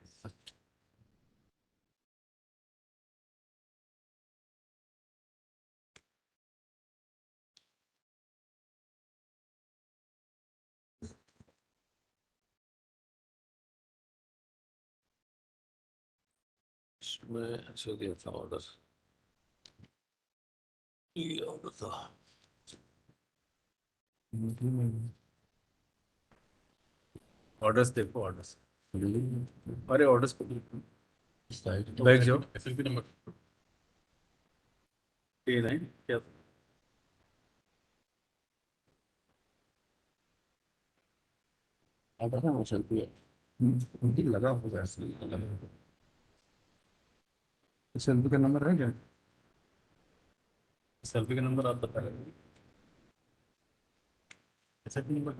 A: मैं अच्छा दिया था ऑर्डर. ये ऑर्डर था.
B: ऑर्डर्स देखो, ऑर्डर्स. अरे ऑर्डर्स बैग जाओ
G: SLP number.
B: A9 क्या
C: लगा होगा
D: SLP का नंबर है क्या?
B: सेल्फी का नंबर आप बता रहे हैं
G: SLP number.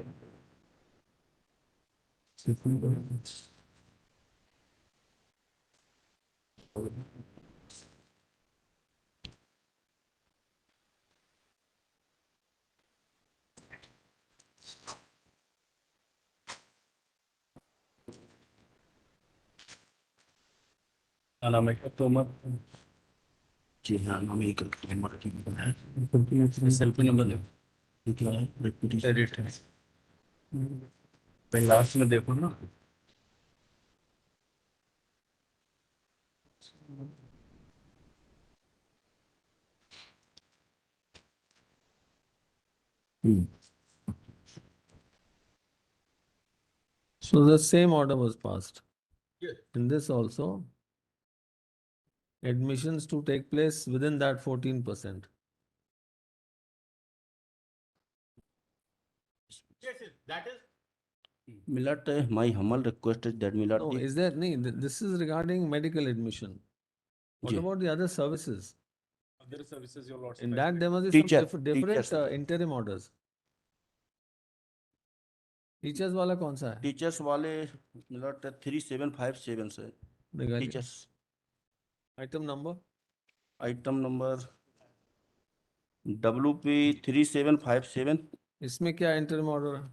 B: क्या नाम है तोमर
C: जी हाँ नाम एक नंबर की है
B: सेल्फी नंबर
C: क्या है रेपुटेशन
B: एडिट है लास्ट में देखो ना
A: So the same order was passed.
G: Yes.
A: In this also, admissions to take place within that 14%.
G: Yes, yes, that is.
C: Milord, my humble request is that Milord,
A: No, is there, this is regarding medical admission. What
C: ji.
A: about the other services?
B: other services your lordship
A: In
B: has
A: that
B: made.
A: there must be
C: Teacher,
A: some different
C: teachers.
A: interim orders. Teachers वाला कौन सा है?
C: Teachers वाले millet 3757 से
A: निकालिए।
C: Teachers
A: Item number?
C: Item number WP 3757
A: इसमें क्या interim order है?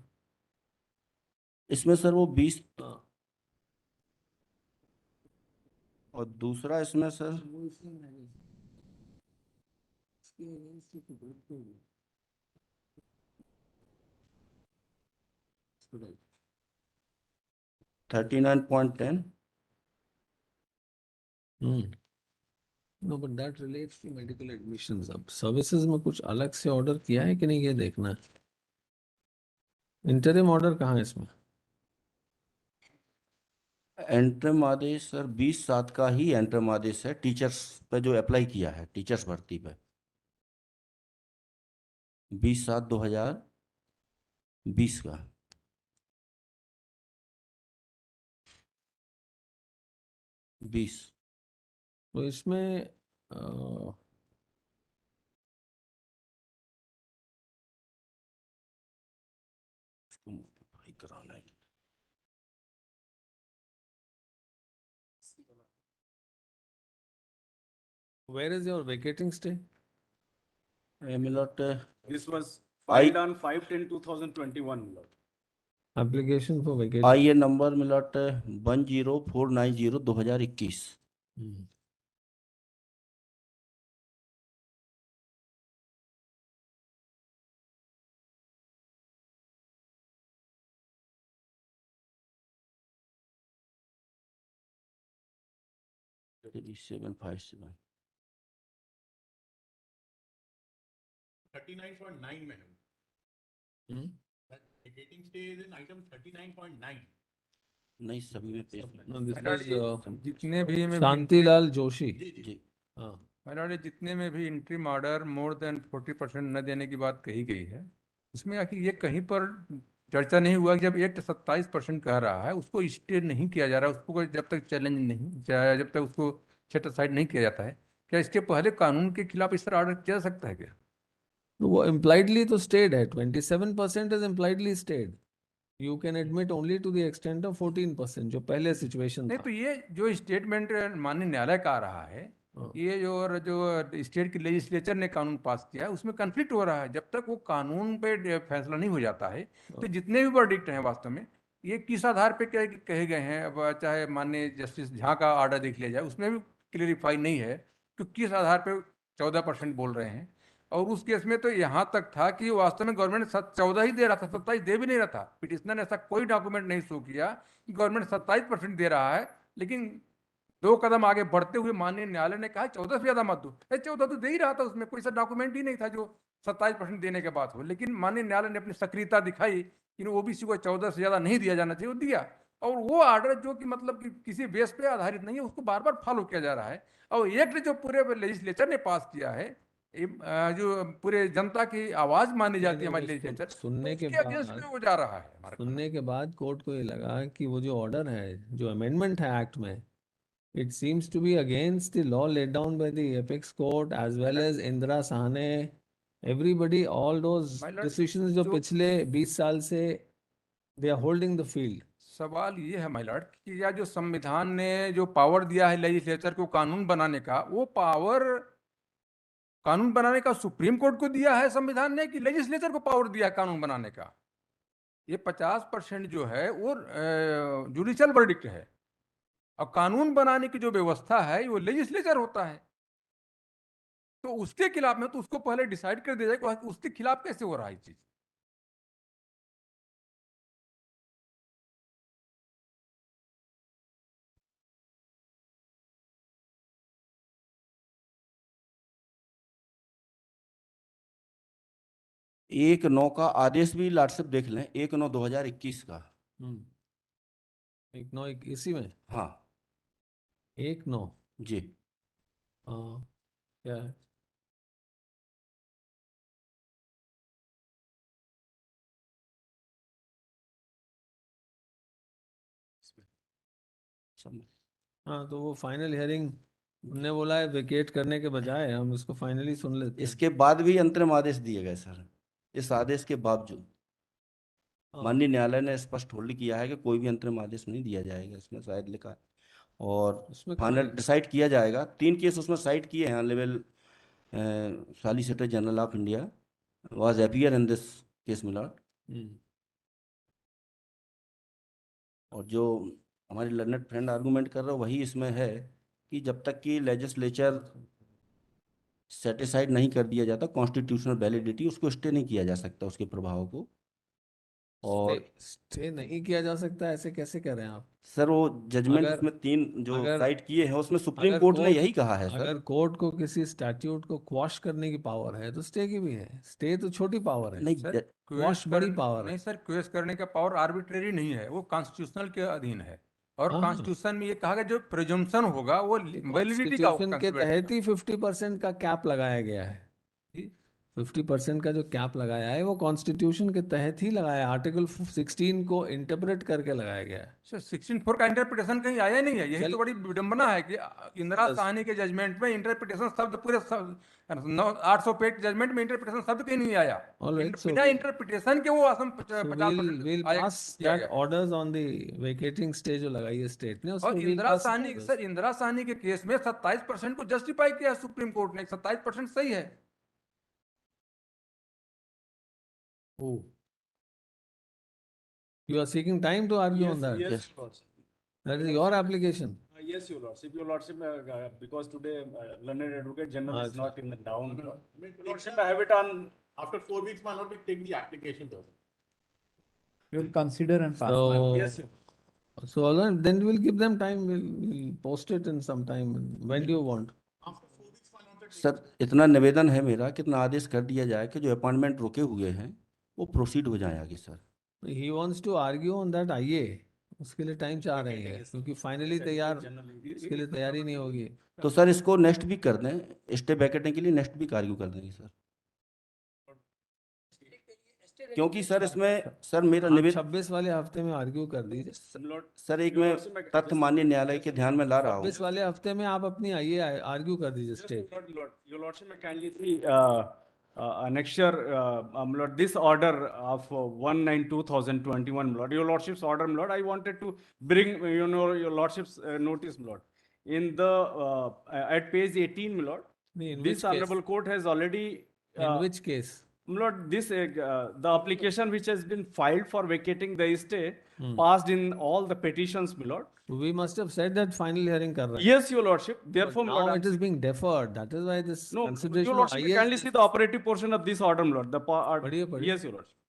C: इसमें सर वो 20
A: हाँ।
C: और दूसरा इसमें sir 39.10
A: No, but that relates to medical admissions. अब services में कुछ अलग से order किया है कि नहीं ये देखना है। Interim order कहाँ है इसमें?
C: एंट्रम आदेश सर 20/7 का ही एंट्रम आदेश है टीचर्स पे जो अप्लाई किया है टीचर्स भर्ती पे 20/7/2020 का बीस
A: तो इसमें
C: कराना है
A: where is your vacating stay?
C: Milord
B: This was
C: I-
B: filed on 5/10/2021 Lord.
A: Application for vacating.
C: आइए number millet 10490 2021
A: Hmm.
C: seven five seven
G: 39.9 में है।
A: Hmm?
G: That vacating stay is in item 39.9.
C: नहीं सभी में पेश
A: No, this
D: मैडम,
A: is
D: जितने भी में
A: शांतिलाल जोशी।
G: जी जी
C: जी
A: हाँ।
D: मैडम ये जितने में भी इंट्रीम ऑर्डर मोर देन 40% न देने की बात कही गई है उसमें आखिर ये कहीं पर चर्चा नहीं हुआ कि जब एक्ट 27% कह रहा है उसको स्टे नहीं किया जा रहा है उसको कोई जब तक चैलेंज नहीं जब तक उसको सेट असाइड नहीं किया जाता है क्या इसके पहले कानून के खिलाफ इस तरह ऑर्डर किया जा सकता है क्या?
A: तो वो impliedly तो stayed है 27% is impliedly stayed. You can admit only to the extent of 14% जो पहले situation
D: नहीं
A: था।
D: तो ये जो स्टेटमेंट माननीय न्यायालय का आ रहा है
A: हाँ।
D: ये जो स्टेट की लेजिस्लेचर ने कानून पास किया है उसमें कन्फ्लिक्ट हो रहा है जब तक वो कानून पे फैसला नहीं हो जाता है तो जितने भी वर्डिक्ट हैं वास्तव में ये किस आधार पे कहे गए हैं अब चाहे माननीय जस्टिस झा का ऑर्डर देख लिया जाए उसमें भी क्लियरिफाई नहीं है कि किस आधार पे 14% बोल रहे हैं और उस केस में तो यहाँ तक था कि वास्तव में गवर्नमेंट 14 ही दे रहा था 27 दे भी नहीं रहा था पिटिशनर ने ऐसा कोई डॉक्यूमेंट नहीं शो किया कि गवर्नमेंट 27% दे रहा है लेकिन 2 कदम आगे बढ़ते हुए माननीय न्यायालय ने कहा 14 से ज्यादा मत दो 14 तो दे ही रहा था उसमें कोई सा डॉक्यूमेंट ही नहीं था जो 27% देने के बाद हो लेकिन माननीय न्यायालय ने अपनी सक्रियता दिखाई कि ओबीसी को 14 से ज्यादा नहीं दिया जाना चाहिए वो दिया और वो ऑर्डर जो कि मतलब कि किसी बेस पे आधारित नहीं है, उसको बार बार फॉलो किया जा रहा है। और एक्ट जो पूरे लेजिस्लेचर ने पास किया है, जो पूरे जनता की आवाज मानी जाती है हमारी लेजिस्लेचर,
A: सुनने के
D: उसके अगेंस्ट में
A: बाद
D: वो जा रहा है हमारे
A: सुनने के बाद कोर्ट को ये लगा कि वो जो ऑर्डर है, जो अमेंडमेंट है एक्ट में, it seems to be against the law laid down by the apex court as well as Indira Sahane, everybody, all those
D: My lord,
A: decisions जो
D: जो-
A: पिछले 20 साल से they are holding the field.
D: सवाल ये है माय लॉर्ड कि या जो संविधान ने जो पावर दिया है लेजिस्लेचर को कानून बनाने का, वो पावर कानून बनाने का सुप्रीम कोर्ट को दिया है संविधान ने, कि लेजिस्लेचर को पावर दिया है कानून बनाने का? ये 50% जो है वो जुडिशियल वर्डिक्ट है, और कानून बनाने की जो व्यवस्था है वो लेजिस्लेचर होता है। तो उसके खिलाफ में तो उसको पहले डिसाइड कर दिया जाए कि उसके खिलाफ कैसे हो रहा है ये चीज।
C: एक नौ का आदेश भी लॉर्डशिप देख लें, 1/9/2021 का।
A: एक नौ इसी में
C: हाँ
A: 1/9
C: जी।
A: हाँ क्या है? हाँ तो वो फाइनल हियरिंग हमने बोला है वेकेट करने के बजाय हम इसको फाइनली सुन लेते हैं।
C: इसके बाद भी अंतरिम आदेश दिए गए सर। इस आदेश के बावजूद
A: हाँ,
C: माननीय न्यायालय ने स्पष्ट होल्ड किया है कि कोई भी अंतरिम आदेश नहीं दिया जाएगा, इसमें शायद लिखा है। और
A: उसमें
C: फाइनल
A: कहाँ
C: डिसाइड किया जाएगा। 3 केस उसमें साइड किए हैं। Level solicitor general of India was appear in this case milord. और जो हमारे लर्नेड फ्रेंड आर्गूमेंट कर रहे हो वही इसमें है कि जब तक कि लेजिस्लेचर सेटिस्फाइड नहीं कर दिया जाता कॉन्स्टिट्यूशनल वैलिडिटी, उसको स्टे नहीं किया जा सकता उसके प्रभाव को। और
A: स्टे नहीं किया जा सकता, ऐसे कैसे कह रहे हैं आप?
C: सर वो जजमेंट
A: अगर-
C: उसमें 3 जो
A: अगर-
C: साइड किए हैं उसमें सुप्रीम
A: अगर
C: कोर्ट ने
A: कोर्ट-
C: यही कहा है सर।
A: अगर कोर्ट को किसी स्टैट्यूट को क्वाश करने की पावर है तो स्टे की भी है। स्टे तो छोटी पावर है,
C: नहीं
D: सर
A: क्वाश बड़ी पावर है।
D: नहीं सर, क्वेश करने का पावर आर्बिट्रेरी नहीं है, वो कॉन्स्टिट्यूशनल के अधीन है। और
A: हाँ,
D: कॉन्स्टिट्यूशन में ये कहा गया जो प्रिजम्पशन होगा वो वैलिडिटी का
A: कॉन्स्टिट्यूशन के
D: consider
A: तहत ही 50% का कैप लगाया गया है। 50% का जो कैप लगाया है वो कॉन्स्टिट्यूशन के तहत ही लगाया है, आर्टिकल 16 को इंटरप्रेट करके लगाया गया है।
D: सर 16(4) का इंटरप्रिटेशन कहीं आया नहीं है। यही तो बड़ी विडंबना है कि इंदिरा साहनी के जजमेंट में इंटरप्रिटेशन शब्द पूरे 800 पेज जजमेंट में इंटरप्रिटेशन शब्द कहीं नहीं आया।
A: All right, so
D: बिना इंटरप्रिटेशन के वो असम
A: So
D: 50%
A: we'll
D: आया
A: pass
D: किया
A: that
D: गया।
A: orders on the vacating stage जो लगाई है स्टेट ने,
D: और
A: उसको we'll
D: Indira
A: pass the
D: Sahni
A: orders.
D: Sir Indira Sahni के केस में 27% को जस्टिफाई किया सुप्रीम कोर्ट ने। 27% सही है।
A: Oh. You are seeking time to argue on that?
B: Yes, Your Lordship.
A: That is your application.
B: Yes, Your Lordship. Your Lordship, because today learned advocate general is
A: Acha.
B: not in the down.
G: Your Lordship, I have it on, after 4 weeks, my lord, we take the application though.
F: You will consider and pass.
A: So,
B: Yes, Your
A: so all right, then we'll give them time, we'll post it in some time. When do you want?
G: After 4 weeks, my lord,
C: sir इतना निवेदन है मेरा, कितना आदेश कर दिया जाए कि जो अपॉइंटमेंट रुके हुए हैं वो प्रोसीड हो जाए आगे sir.
A: He wants to argue on that IA. उसके लिए टाइम चाह रहे हैं क्योंकि फाइनली तैयार उसके लिए तैयारी नहीं होगी।
C: तो सर इसको नेक्स्ट वीक कर दें, स्टे वैकेटिंग के लिए नेक्स्ट वीक आर्ग्यू कर देंगे सर। क्योंकि सर इसमें सर मेरा
A: आप
C: निवेदन
A: 26 वाले हफ्ते में आर्ग्यू कर दीजिए।
C: सर एक मैं तथ्य माननीय न्यायालय के ध्यान में ला रहा हूँ।
A: 26 वाले हफ्ते में आप अपनी आइए आर्ग्यू कर दीजिए state.
B: Your Lordship, may kindly see annexure, Lord, this order of 1/9/2021, Lord. Your Lordship's order, Lord. I wanted to bring, Your Lordship's notice, Lord. In the at page 18, Lord.
A: In
B: This
A: which case?
B: honorable court has already.
A: In which case?
B: Lord, this the application which has been filed for vacating the stay passed in all the petitions, my lord.
A: We must have said that final hearing कर रहे हैं।
B: Yes, your lordship.
A: But
B: Therefore,
A: now
B: Lord,
A: it is being deferred. That is why this
B: no,
A: consideration
B: your
A: of
B: lordship,
A: IAS
B: kindly see the operative portion of this order, my lord.
A: पढ़िए, पढ़िए।
B: Yes, your lordship.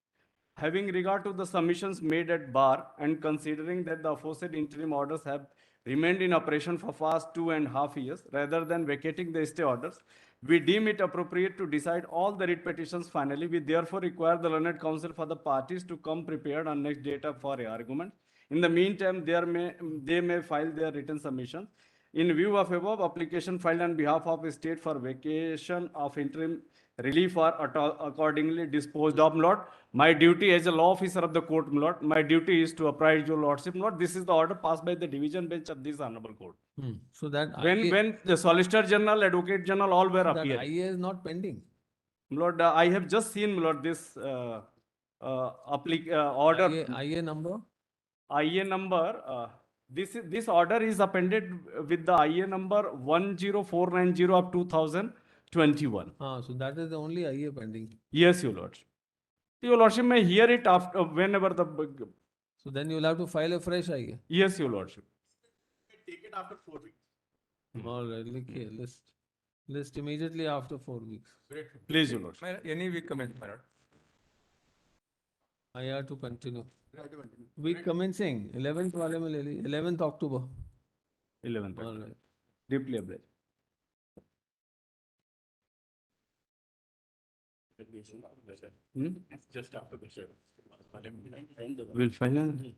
B: Having regard to the submissions made at bar and considering that the aforesaid interim orders have remained in operation for past 2.5 years, rather than vacating the stay orders, we deem it appropriate to decide all the writ petitions finally. We therefore require the learned counsel for the parties to come prepared on next date for argument. In the meantime, they may file their written submission. In view of above, application filed on behalf of state for vacation of interim relief are accordingly disposed of, my lord. My duty as a law officer of the court, my lord, my duty is to apprise your lordship, my lord. This is the order passed by the division bench of this honorable court.
A: So that
B: When the Solicitor General, Advocate General, all were
A: that
B: appearing.
A: IA is not pending.
B: My lord, I have just seen, my lord, this order.
A: IA number?
B: IA number, this order is appended with the IA number 10490 of 2021.
A: So that is the only IA pending.
B: Yes, your lordship. Your lordship may hear it after, whenever the,
A: So then you'll have to file a fresh IA.
B: yes, your lordship.
G: Take it after 4 weeks.
A: All right, look here, list immediately after 4 weeks.
B: Please, your lordship.
D: My- Any week comment, my lord.
A: IA to continue. Week commencing 11th वाले में ले ली 11th October.
B: 11th.
A: All right.
B: Deeply obliged. Hmm?
G: Just after the show.
B: We'll file an.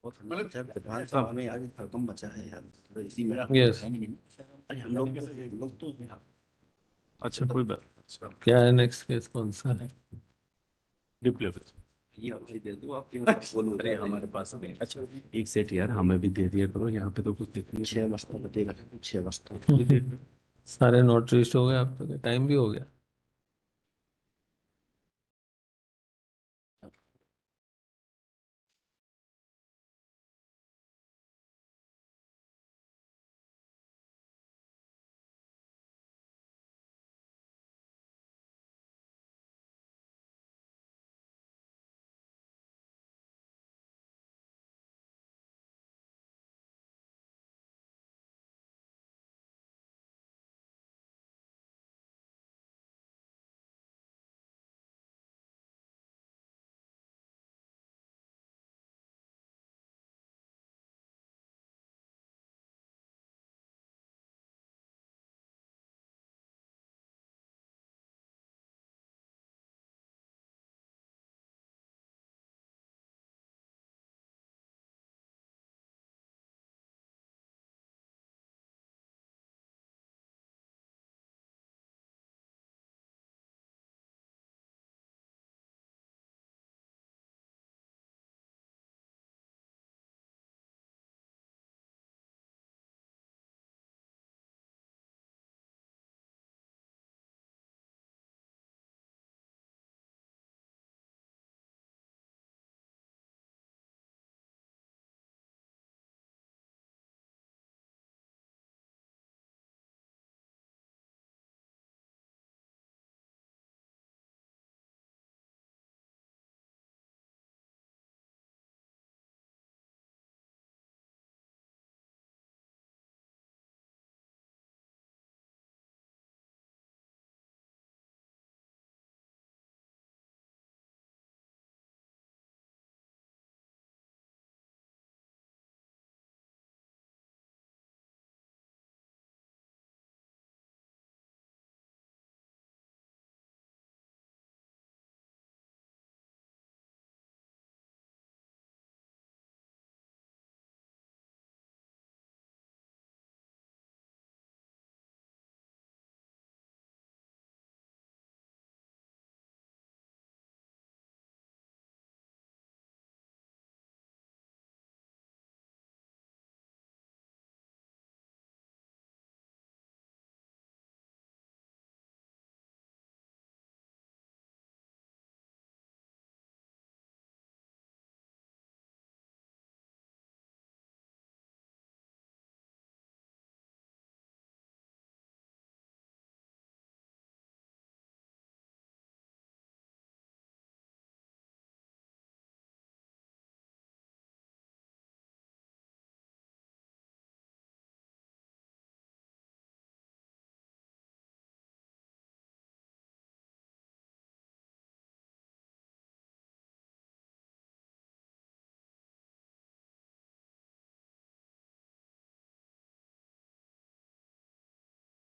C: विधानसभा में आज खत्म बचा है यार, तो इसी में
A: Yes.
C: अरे हम लोग तो
B: अच्छा, कोई बात.
A: क्या है next case कौन सा है?
B: Deeply obliged.
C: ये अभी दे दो आप बोलो।
B: अरे हमारे पास नहीं. अच्छा, एक सेट यार हमें भी दे दिया करो, यहाँ पे तो कुछ देखने
C: 6 बजता बतेगा, 6 बजता।
A: सारे नोट रजिस्ट हो गए, आपका टाइम भी हो गया.